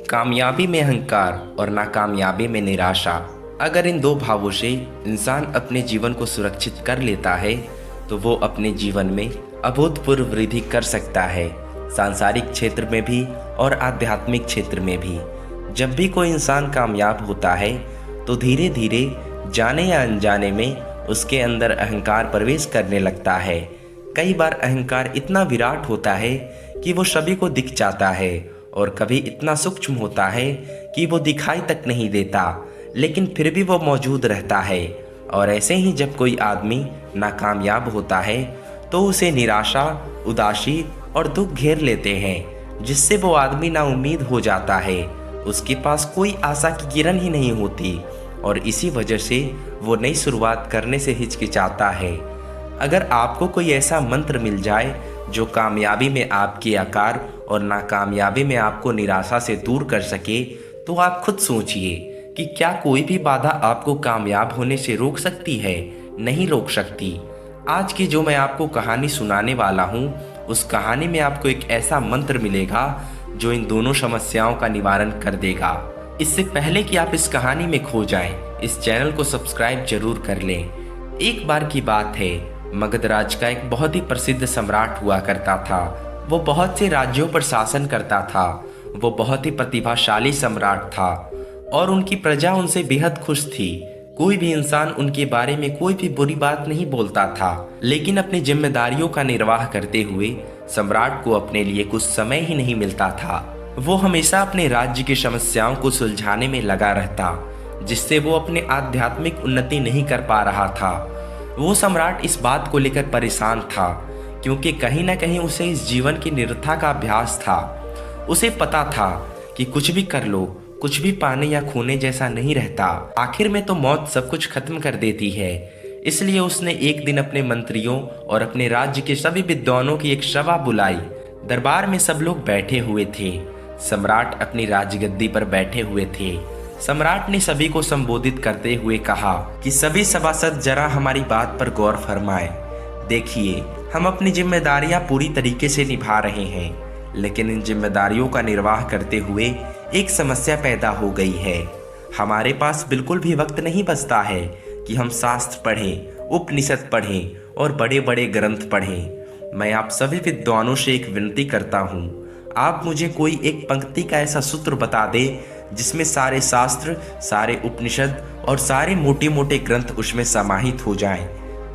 कामयाबी में अहंकार और नाकामयाबी में निराशा। अगर इन दो भावों से इंसान अपने जीवन को सुरक्षित कर लेता है तो वो अपने जीवन में अभूतपूर्व वृद्धि कर सकता है, सांसारिक क्षेत्र में भी और आध्यात्मिक क्षेत्र में भी। जब भी कोई इंसान कामयाब होता है तो धीरे धीरे जाने या अनजाने में उसके अंदर अहंकार प्रवेश करने लगता है। कई बार अहंकार इतना विराट होता है कि वो सभी को दिख जाता है और कभी इतना सूक्ष्म होता है कि वो दिखाई तक नहीं देता, लेकिन फिर भी वो मौजूद रहता है। और ऐसे ही जब कोई आदमी नाकामयाब होता है तो उसे निराशा, उदासी और दुख घेर लेते हैं, जिससे वो आदमी नाउम्मीद हो जाता है। उसके पास कोई आशा की किरण ही नहीं होती और इसी वजह से वो नई शुरुआत करने से हिचकिचाता है। अगर आपको कोई ऐसा मंत्र मिल जाए जो कामयाबी में आपके आकार और नाकामयाबी में आपको निराशा से दूर कर सके, तो आप खुद सोचिए कि क्या कोई भी बाधा आपको कामयाब होने से रोक सकती है? नहीं रोक सकती। आज की जो मैं आपको कहानी सुनाने वाला हूँ, उस कहानी में आपको एक ऐसा मंत्र मिलेगा जो इन दोनों समस्याओं का निवारण कर देगा। इससे पहले कि आप इस कहानी में खो जाएं, इस चैनल को सब्सक्राइब जरूर कर लें। एक बार की बात है, मगध राज का एक बहुत ही प्रसिद्ध सम्राट हुआ करता था। वो बहुत से राज्यों पर शासन करता था। वो बहुत ही प्रतिभाशाली सम्राट था और उनकी प्रजा उनसे बेहद खुश थी। कोई भी इंसान उनके बारे में कोई भी बुरी बात नहीं बोलता था। लेकिन अपनी जिम्मेदारियों का निर्वाह करते हुए सम्राट को अपने लिए कुछ समय ही नहीं मिलता था। वो हमेशा अपने राज्य की समस्याओं को सुलझाने में लगा रहता, जिससे वो अपने आध्यात्मिक उन्नति नहीं कर पा रहा था। वो सम्राट इस बात को लेकर परेशान था, क्योंकि कहीं ना कहीं उसे इस जीवन की निरर्थक का अभ्यास था। उसे पता था कि कुछ भी कर लो, कुछ भी पाने या खोने जैसा नहीं रहता। आखिर में तो मौत सब कुछ खत्म कर देती है। इसलिए उसने एक दिन अपने मंत्रियों और अपने राज्य के सभी विद्वानों की एक सभा बुलाई। दरबार में सब लोग बैठे हुए थे। सम्राट अपनी राजगद्दी पर बैठे हुए थे। सम्राट ने सभी को संबोधित करते हुए कहा कि सभी सभासद जरा हमारी बात पर गौर फरमाएं। देखिए, हम अपनी जिम्मेदारियां पूरी तरीके से निभा रहे हैं, लेकिन इन जिम्मेदारियों का निर्वाह करते हुए एक समस्या पैदा हो गई है। हमारे पास बिल्कुल भी वक्त नहीं बचता है कि हम शास्त्र पढ़ें, उपनिषद पढ़ें और बड़े बड़े ग्रंथ पढ़ें। मैं आप सभी विद्वानों से एक विनती करता हूँ, आप मुझे कोई एक पंक्ति का ऐसा सूत्र बता दे जिसमें सारे शास्त्र, सारे उपनिषद और सारे मोटे मोटे ग्रंथ उसमें समाहित हो जाएं,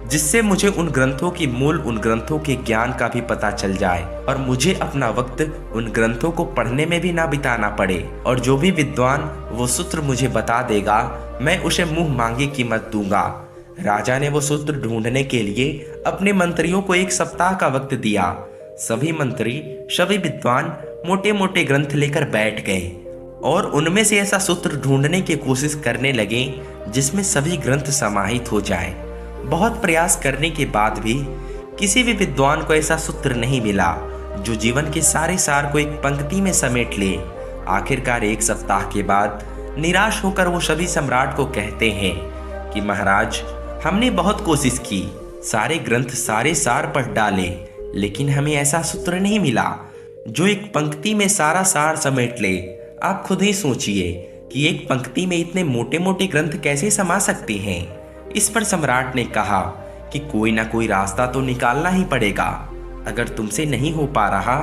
जिससे मुझे उन ग्रंथों की मूल, उन ग्रंथों के ज्ञान का भी पता चल जाए और मुझे अपना वक्त उन ग्रंथों को पढ़ने में भी ना बिताना पड़े। और जो भी विद्वान वो सूत्र मुझे बता देगा, मैं उसे मुंह मांगी कीमत दूंगा। राजा ने वो सूत्र ढूंढने के लिए अपने मंत्रियों को 1 सप्ताह का वक्त दिया। सभी मंत्री, सभी विद्वान मोटे मोटे ग्रंथ लेकर बैठ गए और उनमें से ऐसा सूत्र ढूंढने की कोशिश करने लगे जिसमें सभी ग्रंथ समाहित हो जाए। बहुत प्रयास करने के बाद भी किसी भी विद्वान को ऐसा सूत्र नहीं मिला जो जीवन के सारे सार को एक पंक्ति में समेट ले। आखिरकार 1 सप्ताह के बाद निराश होकर वो सभी सम्राट को कहते हैं कि महाराज, हमने बहुत कोशिश की, सारे ग्रंथ, सारे सार पढ़ डाले, लेकिन हमें ऐसा सूत्र नहीं मिला जो एक पंक्ति में सारा सार समेट ले। आप खुद ही सोचिए कि एक पंक्ति में इतने मोटे मोटे ग्रंथ कैसे समा सकते हैं। इस पर सम्राट ने कहा कि कोई ना कोई रास्ता तो निकालना ही पड़ेगा। अगर तुमसे नहीं हो पा रहा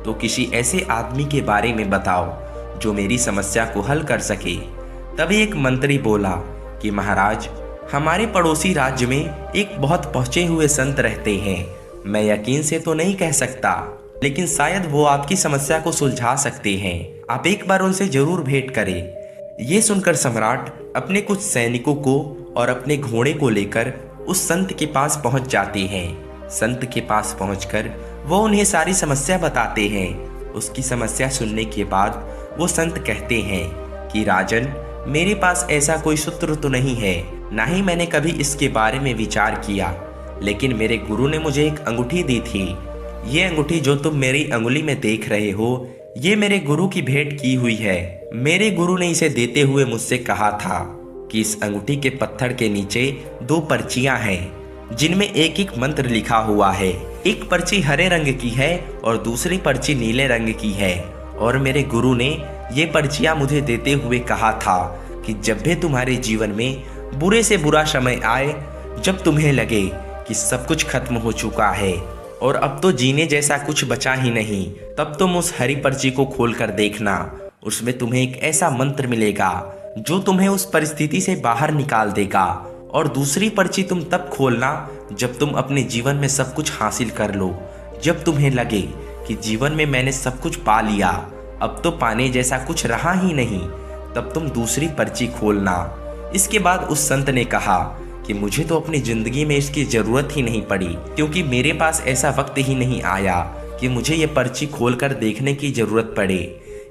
तो किसी ऐसे आदमी के बारे में बताओ जो मेरी समस्या को हल कर सके। तभी एक मंत्री बोला कि महाराज, हमारे पड़ोसी राज्य में एक बहुत पहुंचे हुए संत रहते हैं। मैं यकीन से तो नहीं कह सकता, लेकिन शायद वो आपकी समस्या को सुलझा सकते हैं। आप एक बार उनसे जरूर भेंट करें। ये सुनकर सम्राट अपने कुछ सैनिकों को और अपने घोड़े को लेकर उस संत के पास पहुंच जाते हैं। संत के पास पहुंचकर वो उन्हें सारी समस्या बताते हैं। उसकी समस्या सुनने के बाद वो संत कहते हैं कि राजन, मेरे पास ऐसा कोई सूत्र तो नहीं है, ना ही मैंने कभी इसके बारे में विचार किया, लेकिन मेरे गुरु ने मुझे एक अंगूठी दी थी। ये अंगूठी जो तुम मेरी अंगुली में देख रहे हो, ये मेरे गुरु की भेंट की हुई है। मेरे गुरु ने इसे देते हुए मुझसे कहा था कि इस अंगूठी के पत्थर के नीचे 2 पर्चियां हैं जिनमें एक एक मंत्र लिखा हुआ है। एक पर्ची हरे रंग की है और दूसरी पर्ची नीले रंग की है। और मेरे गुरु ने ये पर्चियां मुझे देते हुए कहा था कि जब भी तुम्हारे जीवन में बुरे से बुरा समय आए, जब तुम्हें लगे कि सब कुछ खत्म हो चुका है और अब तो जीने जैसा कुछ बचा ही नहीं, तब तुम उस हरी पर्ची को खोलकर देखना। उसमें तुम्हें एक ऐसा मंत्र मिलेगा जो तुम्हें उस परिस्थिति से बाहर निकाल देगा। और दूसरी पर्ची तुम तब खोलना जब तुम अपने जीवन में सब कुछ हासिल कर लो, जब तुम्हें लगे कि जीवन में मैंने सब कुछ पा लिया, अब तो पाने जैसा कुछ रहा ही नहीं, तब तुम दूसरी पर्ची खोलना। इसके बाद उस संत ने कहा कि मुझे तो अपनी जिंदगी में इसकी जरूरत ही नहीं पड़ी, क्योंकि मेरे पास ऐसा वक्त ही नहीं आया कि मुझे ये पर्ची खोलकर देखने की जरूरत पड़े।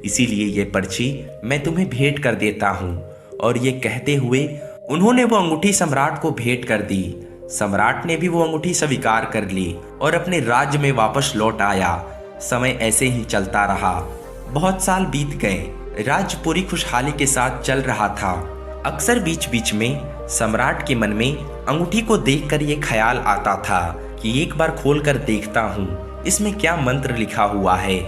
इसीलिए ये पर्ची मैं तुम्हें भेंट कर देता हूँ। और ये कहते हुए उन्होंने वो अंगूठी सम्राट को भेंट कर दी। सम्राट ने भी वो अंगूठी स्वीकार कर ली और अपने राज्य में वापस लौट आया। समय ऐसे ही चलता रहा। बहुत साल बीत गए। राज्य पूरी खुशहाली के साथ चल रहा था। अक्सर बीच बीच में सम्राट के मन में अंगूठी को देखकर ये ख्याल आता था कि एक बार खोल कर देखता हूँ इसमें क्या मंत्र लिखा हुआ है।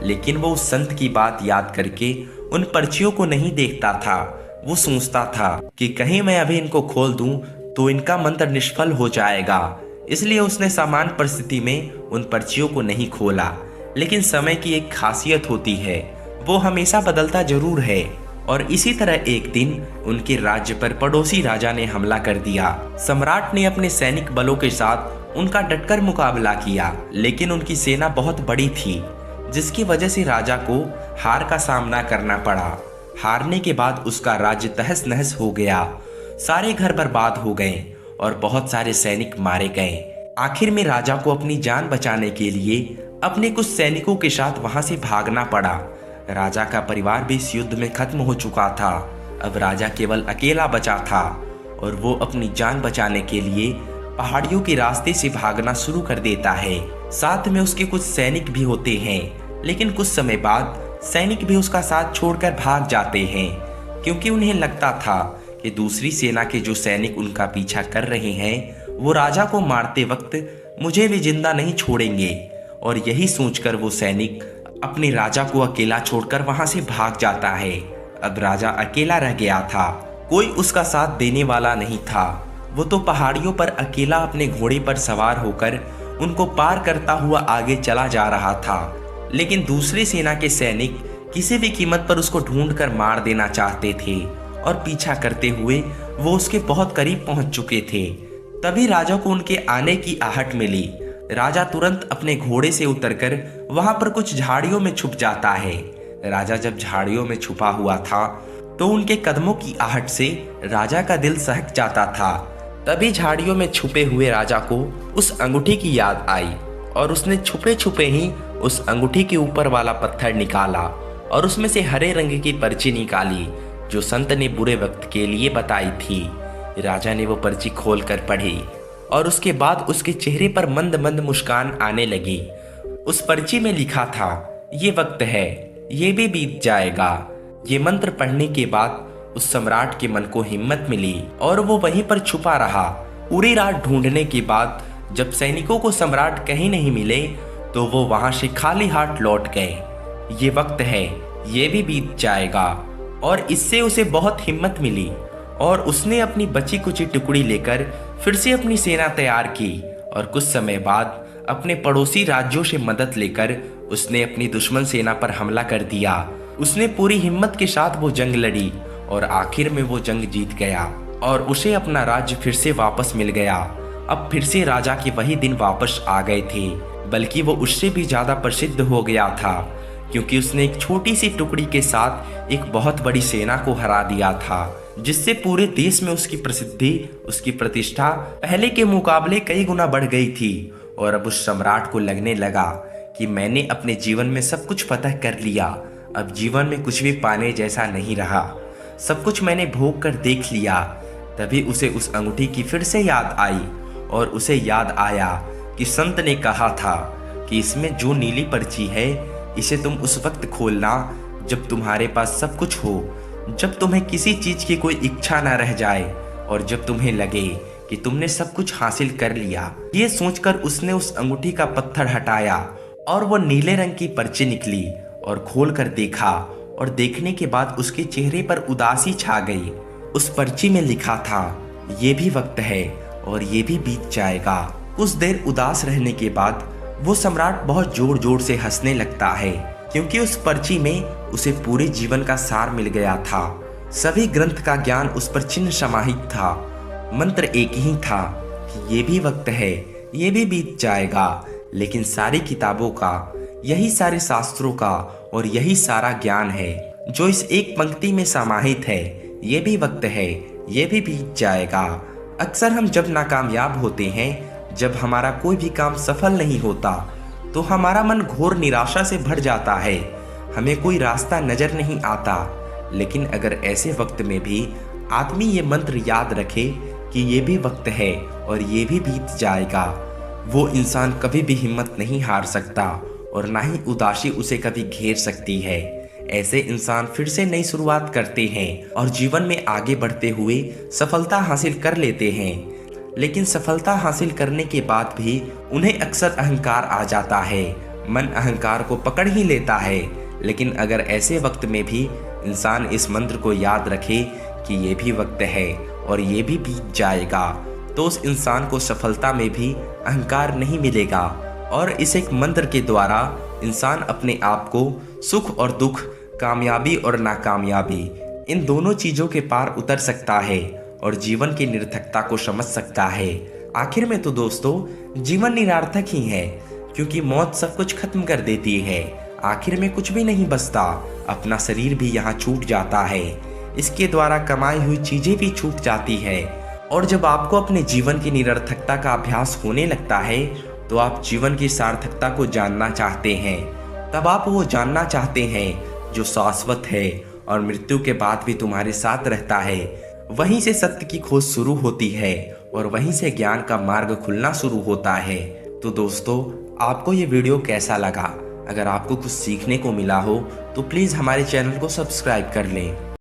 लेकिन वो उस संत की बात याद करके उन पर्चियों को नहीं देखता था। वो सोचता था कि कहीं मैं अभी इनको खोल दूं तो इनका मंत्र निष्फल हो जाएगा। इसलिए उसने सामान्य परिस्थिति में उन पर्चियों को नहीं खोला। लेकिन समय की एक खासियत होती है, वो हमेशा बदलता जरूर है। और इसी तरह एक दिन उनके राज्य पर पड़ोसी राजा ने हमला कर दिया। सम्राट ने अपने सैनिक बलों के साथ उनका डटकर मुकाबला किया, लेकिन उनकी सेना बहुत बड़ी थी, जिसकी वजह से राजा को हार का सामना करना पड़ा। हारने के बाद उसका राज्य तहस नहस हो गया। सारे घर बर्बाद हो गए और बहुत सारे सैनिक मारे गए। आखिर में राजा को अपनी जान बचाने के लिए अपने कुछ सैनिकों के साथ वहां से भागना पड़ा। राजा का परिवार भी इस युद्ध में खत्म हो चुका था। अब राजा केवल अकेला बचा था और वो अपनी जान बचाने के लिए पहाड़ियों के रास्ते से भागना शुरू कर देता है। साथ में उसके कुछ सैनिक भी होते हैं, लेकिन कुछ समय बाद सैनिक भी उसका साथ छोड़कर भाग जाते हैं, क्योंकि उन्हें लगता था कि दूसरी सेना के जो सैनिक उनका पीछा कर रहे हैं वो राजा को मारते वक्त मुझे भी जिंदा नहीं छोड़ेंगे। और यही सोचकर वो सैनिक अपने राजा को अकेला छोड़कर वहां से भाग जाता है। अब राजा अकेला रह गया था, कोई उसका साथ देने वाला नहीं था। वो तो पहाड़ियों पर अकेला अपने घोड़े पर सवार होकर उनको पार करता हुआ आगे चला जा रहा था। लेकिन दूसरी सेना के सैनिक किसी भी कीमत पर उसको ढूंढकर मार देना चाहते थे और पीछा करते हुए वो उसके बहुत करीब पहुंच चुके थे। तभी राजा को उनके आने की आहट मिली। राजा तुरंत अपने घोड़े से उतरकर वहां पर कुछ झाड़ियों में छुप जाता है। राजा जब झाड़ियों में छुपा हुआ था तो उनके कदमों की आहट से राजा का दिल सहक जाता था। तभी झाड़ियों में छुपे हुए राजा को उस अंगूठी की याद आई और उसने छुपे छुपे ही उस अंगूठी के ऊपर वाला पत्थर निकाला और उसमें से हरे रंग की पर्ची निकाली जो संत ने बुरे वक्त के लिए बताई थी। राजा ने वो पर्ची खोलकर पढ़ी और उसके बाद उसके चेहरे पर मंद मंद मुस्कान आने लगी। उस पर्ची में लिखा था, ये वक्त है, ये भी बीत जाएगा। ये मंत्र पढ़ने के बाद उस सम्राट के मन को हिम्मत मिली और वो वहीं पर छुपा रहा। पूरी रात ढूंढने के बाद जब सैनिकों को सम्राट कहीं नहीं मिले तो वो वहां से खाली हाथ लौट गए। ये वक्त है, ये भी बीत जाएगा। और इससे उसे बहुत हिम्मत मिली और उसने अपनी बची कुची टुकड़ी लेकर फिर से अपनी सेना तैयार की और कुछ समय बाद अपने पड़ोसी राज्यों से मदद लेकर उसने अपनी दुश्मन सेना पर हमला कर दिया। उसने पूरी हिम्मत के साथ वो जंग लड़ी और आखिर में वो जंग जीत गया और उसे अपना राज्य फिर से वापस मिल गया। अब फिर से राजा के वही दिन वापस आ गए थे, बल्कि वो उससे भी ज्यादा प्रसिद्ध हो गया था, क्योंकि उसने एक छोटी सी टुकड़ी के साथ एक बहुत बड़ी सेना को हरा दिया था, जिससे पूरे देश में उसकी प्रसिद्धि, उसकी प्रतिष्ठा पहले के मुकाबले कई गुना बढ़ गई थी। और अब उस सम्राट को लगने लगा कि मैंने अपने जीवन में सब कुछ फतह कर लिया, अब जीवन में कुछ भी पाने जैसा नहीं रहा, सब कुछ मैंने भोग कर देख लिया। तभी उसे उस अंगूठी की फिर से याद आई और उसे याद आया कि संत ने कहा था कि इसमें जो नीली पर्ची है इसे तुम उस वक्त खोलना जब तुम्हारे पास सब कुछ हो, जब तुम्हें किसी चीज की कोई इच्छा न रह जाए और जब तुम्हें लगे कि तुमने सब कुछ हासिल कर लिया। ये सोचकर उसने उस अंगूठी का पत्थर हटाया और वो नीले रंग की पर्ची निकली और खोल कर देखा और देखने के बाद उसके चेहरे पर उदासी छा गई। उस पर्ची में लिखा था, ये भी वक्त है और ये भी बीत जाएगा। कुछ देर उदास रहने के बाद वो सम्राट बहुत जोर जोर से हंसने लगता है, क्योंकि उस पर्ची में उसे पूरे जीवन का सार मिल गया था। सभी ग्रंथ का ज्ञान उस पर चिन्ह समाहित था। मंत्र एक ही था कि ये भी वक्त है, ये भी बीत जाएगा। लेकिन सारी किताबों का, यही सारे शास्त्रों का और यही सारा ज्ञान है जो इस एक पंक्ति में समाहित है। ये भी वक्त है, ये भी बीत जाएगा। अक्सर हम जब नाकामयाब होते हैं, जब हमारा कोई भी काम सफल नहीं होता, तो हमारा मन घोर निराशा से भर जाता है। हमें कोई रास्ता नजर नहीं आता। लेकिन अगर ऐसे वक्त में भी आदमी ये मंत्र याद रखे कि ये भी वक्त है और ये भी बीत जाएगा, वो इंसान कभी भी हिम्मत नहीं हार सकता और ना ही उदासी उसे कभी घेर सकती है। ऐसे इंसान फिर से नई शुरुआत करते हैं और जीवन में आगे बढ़ते हुए सफलता हासिल कर लेते हैं। लेकिन सफलता हासिल करने के बाद भी उन्हें अक्सर अहंकार आ जाता है। मन अहंकार को पकड़ ही लेता है। लेकिन अगर ऐसे वक्त में भी इंसान इस मंत्र को याद रखे कि ये भी वक्त है और ये भी बीत जाएगा, तो उस इंसान को सफलता में भी अहंकार नहीं मिलेगा। और इस एक मंत्र के द्वारा इंसान अपने आप को सुख और दुख, कामयाबी और नाकामयाबी, इन दोनों चीज़ों के पार उतर सकता है और जीवन की निरर्थकता को समझ सकता है। आखिर में तो दोस्तों, जीवन निरर्थक ही है, क्योंकि मौत सब कुछ खत्म कर देती है। आखिर में कुछ भी नहीं बचता। अपना शरीर भी यहाँ छूट जाता है। इसके द्वारा कमाई हुई चीजें भी छूट जाती है। और जब आपको अपने जीवन की निरर्थकता का अभ्यास होने लगता है, तो आप जीवन की सार्थकता को जानना चाहते हैं। तब आप वो जानना चाहते हैं जो शाश्वत है और मृत्यु के बाद भी तुम्हारे साथ रहता है। वहीं से सत्य की खोज शुरू होती है और वहीं से ज्ञान का मार्ग खुलना शुरू होता है। तो दोस्तों, आपको ये वीडियो कैसा लगा? अगर आपको कुछ सीखने को मिला हो तो प्लीज़ हमारे चैनल को सब्सक्राइब कर लें।